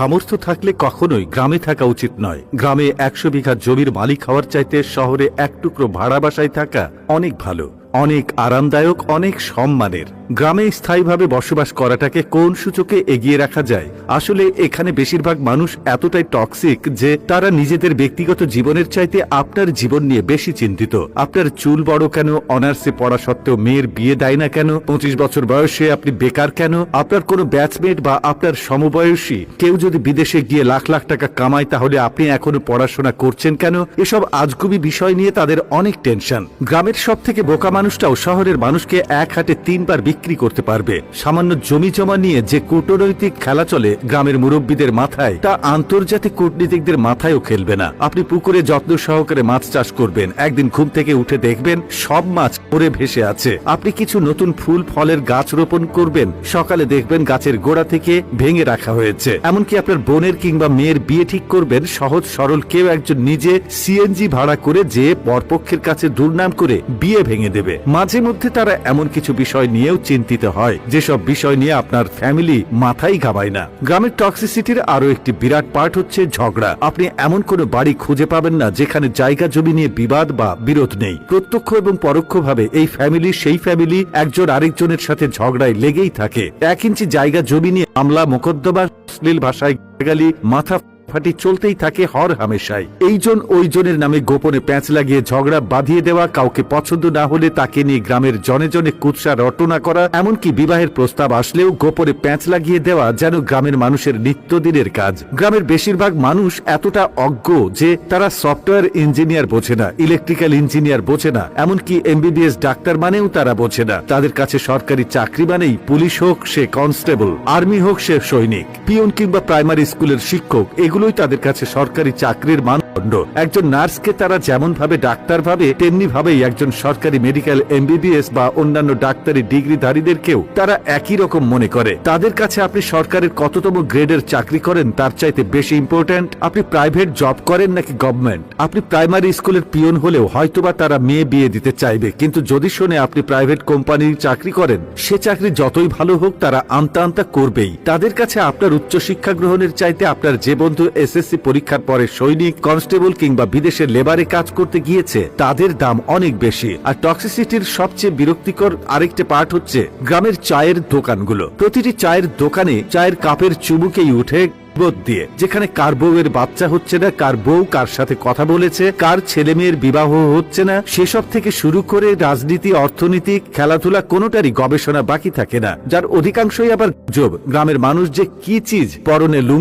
সামর্থ্য থাকলে কখনোই গ্রামে থাকা উচিত নয়। গ্রামে 100 বিঘা জমির মালিক হওয়ার চাইতে শহরে এক টুকরো ভাড়া বাসায় থাকা অনেক ভালো, অনেক আরামদায়ক, অনেক সম্মানের। গ্রামে স্থায়ীভাবে বসবাস করাটাকে কোন সূচকে এগিয়ে রাখা যায়? আসলে এখানে বেশিরভাগ মানুষ এতটাই টক্সিক যে তারা নিজেদের ব্যক্তিগত জীবনের চাইতে আপনার জীবন নিয়ে বেশি চিন্তিত। আপনার চুল বড় কেন, অনার্সে পড়া সত্ত্বেও মেয়ের বিয়ে দেয় না কেন, 25 বছর বয়সে আপনি বেকার কেন, আপনার কোনো ব্যাচমেট বা আপনার সমবয়সী কেউ যদি বিদেশে গিয়ে লাখ লাখ টাকা কামায় তাহলে আপনি এখনো পড়াশোনা করছেন কেন, এসব আজগুবি বিষয় নিয়ে তাদের অনেক টেনশন। গ্রামের সব থেকে বোকা মানুষটাও শহরের মানুষকে এক হাতে 3 বার বিক্রি করতে পারবে। সামান্য জমি জমা নিয়ে যে কূটনৈতিক খেলা চলে গ্রামের মুরব্বীদের মাথায়, তা আন্তর্জাতিক কূটনীতিকদের মাথায়ও খেলবে না। আপনি পুকুরে যত্ন সহকারে মাছ চাষ করবেন, একদিন ঘুম থেকে উঠে দেখবেন সব মাছ পড়ে ভেসে আছে। আপনি কিছু নতুন ফুল ফলের গাছ রোপণ করবেন, সকালে দেখবেন গাছের গোড়া থেকে ভেঙে রাখা হয়েছে। এমনকি আপনার বোনের কিংবা মেয়ের বিয়ে ঠিক করবেন, সহজ সরল কেউ একজন নিজে সিএনজি ভাড়া করে যে বরপক্ষের কাছে দুর্নাম করে বিয়ে ভেঙে দেবে। মাঝে মধ্যে তারা এমন কিছু বিষয় নিয়েও চিন্তিত হয় যেসব বিষয় নিয়ে আপনার ফ্যামিলি মাথায় ঘামায় না। গ্রামের টক্সিসিটির আরো একটি বিরাট পার্ট হচ্ছে ঝগড়া। আপনি এমন কোনো বাড়ি খুঁজে পাবেন না যেখানে জায়গা জমি নিয়ে বিবাদ বা বিরোধ নেই। প্রত্যক্ষ এবং পরোক্ষভাবে এই ফ্যামিলি সেই ফ্যামিলি একজন আরেকজনের সাথে ঝগড়ায় লেগেই থাকে। 1 ইঞ্চি জায়গা জমি নিয়ে মামলা মোকদ্দমা, অশ্লীল ভাষায় গালি, মাথা ফাটি চলতেই থাকে হর হামেশাই। এইজন ওইজনের নামে গোপনে প্যাঁচ লাগিয়ে ঝগড়া বাঁধিয়ে দেওয়া, কাউকে পছন্দ না হলে তাকে নিয়ে গ্রামের জনে জনে কুৎসা রটনা করা, এমনকি বিবাহের প্রস্তাব আসলেও গোপনে প্যাঁচ লাগিয়ে দেওয়া যেন গ্রামের মানুষের নিত্যদিনের কাজ। গ্রামের বেশিরভাগ মানুষ এতটা অজ্ঞ যে তারা সফটওয়্যার ইঞ্জিনিয়ার বোঝে না, ইলেকট্রিক্যাল ইঞ্জিনিয়ার বোঝে না, এমনকি এমবিবিএস ডাক্তার মানেও তারা বোঝে না। তাদের কাছে সরকারি চাকরি মানেই পুলিশ হোক সে কনস্টেবল, আর্মি হোক সে সৈনিক, পিয়ন কিংবা প্রাইমারি স্কুলের শিক্ষক, এগুলোই তাদের কাছে সরকারি চাকরির মানদণ্ড। একজন নার্সকে তারা যেমন ভাবে ডাক্তার ভাবে, তেমনি ভাবেই একজন সরকারি মেডিকেল এমবিবিএস বা অন্যান্য ডাক্তারি ডিগ্রিধারীদেরকেও তারা একই রকম মনে করে। তাদের কাছে আপনি সরকারের কততম গ্রেডের চাকরি করেন তার চাইতে বেশি ইম্পর্ট্যান্ট আপনি প্রাইভেট জব করেন নাকি গভর্নমেন্ট। আপনি প্রাইমারি স্কুলের পিয়ন হলেও হয়তোবা তারা মেয়ে বিয়ে দিতে চাইবে, কিন্তু যদি শোনে আপনি প্রাইভেট কোম্পানির চাকরি করেন, সে চাকরি যতই ভালো হোক তারা আমতা আমতা করবেই। তাদের কাছে আপনার উচ্চশিক্ষা গ্রহণের চাইতে আপনার যে বন্ধু এসএসসি পরীক্ষার পরে সৈনিক, কনস্টেবল কিংবা বিদেশের লেবারে কাজ করতে গিয়েছে তাদের দাম অনেক বেশি। আর টক্সিসিটির সবচেয়ে বিরক্তিকর আরেকটা পার্ট হচ্ছে গ্রামের চায়ের দোকানগুলো। প্রতিটি চায়ের দোকানে চায়ের কাপের চুমুকেই উঠে দিয়ে, যেখানে কার বউয়ের বাচ্চা হচ্ছে না, কার বউ কার সাথে কথা বলেছে, কার ছেলে মেয়ের বিবাহ হচ্ছে না, সেসব থেকে শুরু করে রাজনীতি, অর্থনীতি, খেলাধুলা কোনোটারই গবেষণা বাকি থাকে না, যার অধিকাংশই আবার গুজব। গ্রামের মানুষ যে কি চিজ, পরনে